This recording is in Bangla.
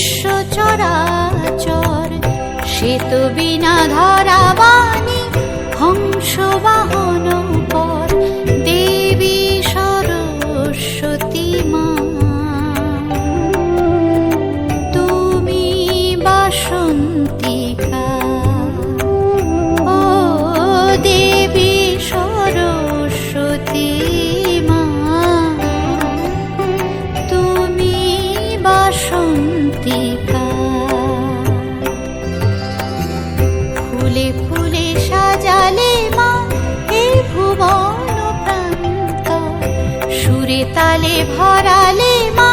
বিশ্ব চরাচর, সে তো বিনা ধরাবাণী হংস বাহন পর। দেবী সরস্বতী মা, তুমি বাসন্তিকা। ও দেবী সরস্বতী মা, তুমি বাসন্তিকা। ফুলে ফুলে সাজালে মা এই ভুবন প্রান্তর, সুরে তালে ভরালে মা